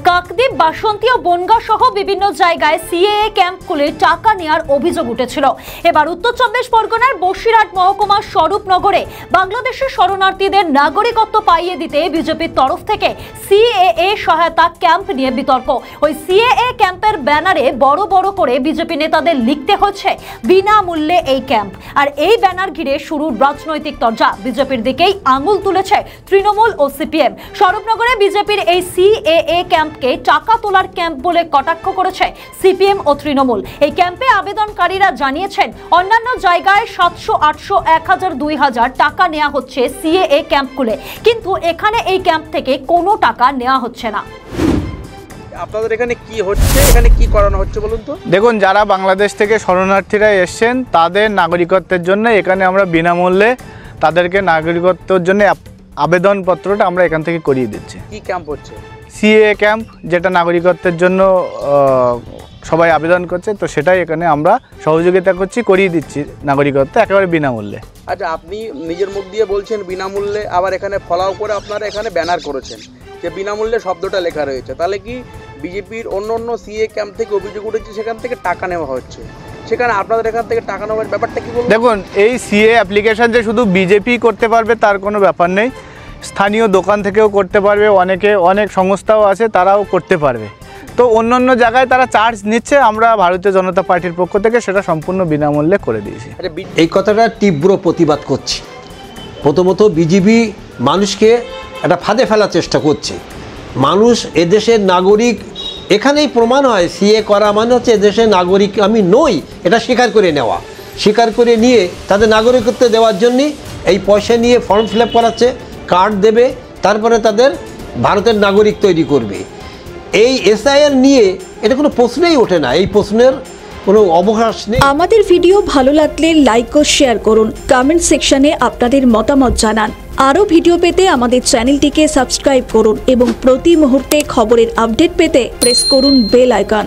কাকদ্বীপ, বাসন্তী ও বনগাঁ সহ বিভিন্ন জায়গায় সিএএ ক্যাম্প খুলে টাকা নেওয়ার অভিযোগ উঠেছিল। এবার উত্তর চব্বিশ পরগনার বসিরহাট মহকুমার স্বরূপনগরে বাংলাদেশের শরণার্থীদের নাগরিকত্ব পাইয়ে দিতে বিজেপির তরফ থেকে সিএএ সহায়তা ক্যাম্প নিয়ে বিতর্ক। ওই সিএএ ক্যাম্পের ব্যানারে বড় বড় করে বিজেপি নেতাদের লিখতে হচ্ছে বিনামূল্যে এই ক্যাম্প। আর এই ব্যানার ঘিরে শুরু রাজনৈতিক তরজা। বিজেপির দিকেই আঙুল তুলেছে তৃণমূল ও সিপিএম। স্বরূপনগরে বিজেপির এই সিএএ ক্যাম্পকে টাকা তোলার ক্যাম্প বলে কটাক্ষ করেছে সিপিএম ও তৃণমূল। এই ক্যাম্পে আবেদনকারীরা জানিয়েছেন অন্যান্য জায়গায় 700, 800, 1000, 2000 টাকা নেওয়া হচ্ছে সিএএ ক্যাম্প খুলে, কিন্তু এখানে এই ক্যাম্প থেকে কোনো টাকা নেওয়া হচ্ছে না। আপনাদের এখানে কি হচ্ছে, এখানে কি করানো হচ্ছে বলুন তো? দেখুন, যারা বাংলাদেশ থেকে শরণার্থীরা এসছেন তাদের নাগরিকত্বের জন্য এখানে আমরা বিনামূল্যে তাদেরকে নাগরিকত্বের জন্য আবেদনপত্রটা আমরা এখান থেকে করিয়ে দিচ্ছি। কি ক্যাম্প হচ্ছে? সিএএ ক্যাম্প, যেটা নাগরিকত্বের জন্য সবাই আবেদন করছে, তো সেটাই এখানে আমরা সহযোগিতা করছি, করিয়ে দিচ্ছি নাগরিকত্ব একেবারে বিনামূল্যে। আচ্ছা, আপনি নিজের মুখ দিয়ে বলছেন বিনামূল্যে, আবার এখানে ফলাও করে আপনারা এখানে ব্যানার করেছেন যে বিনামূল্যে শব্দটা লেখা রয়েছে, তাহলে কি বিজেপির অন্য অন্য সিএএ ক্যাম্প থেকে অভিযোগ উঠেছে সেখান থেকে টাকা নেওয়া হচ্ছে, সেখানে আপনাদের এখান থেকে টাকা নেওয়ার ব্যাপারটা কি বলুন? দেখুন, এই সিএএ অ্যাপ্লিকেশন যে শুধু বিজেপি করতে পারবে তার কোনো ব্যাপার নেই, স্থানীয় দোকান থেকেও করতে পারবে, অনেক সংস্থাও আছে তারাও করতে পারবে। তো অন্য জায়গায় তারা চার্জ নিচ্ছে, আমরা ভারতীয় জনতা পার্টির পক্ষ থেকে সেটা সম্পূর্ণ বিনামূল্যে করে দিয়েছি। এই কথাটা তীব্র প্রতিবাদ করছি। প্রথমত বিজেপি মানুষকে একটা ফাঁদে ফেলার চেষ্টা করছে। মানুষ এদেশের নাগরিক, এখানেই প্রমাণ হয় সিএ করা মানে হচ্ছে এদেশের নাগরিক আমি নই এটা স্বীকার করে নেওয়া। স্বীকার করে নিয়ে তাদের নাগরিকত্ব দেওয়ার জন্যে এই পয়সা নিয়ে ফর্ম ফিল আপ করাচ্ছে, কার্ড দেবে, তারপরে তাদের ভারতের নাগরিক তৈরি করবে। এই এসআইআর নিয়ে এটা কোনো প্রশ্নই ওঠে না, এই প্রশ্নের কোনো অবকাশ নেই। আমাদের ভিডিও ভালো লাগলে লাইক ও শেয়ার করুন, কমেন্ট সেকশনে আপনাদের মতামত জানান। আরও ভিডিও পেতে আমাদের চ্যানেলটিকে সাবস্ক্রাইব করুন এবং প্রতি মুহূর্তে খবরের আপডেট পেতে প্রেস করুন বেল আইকন।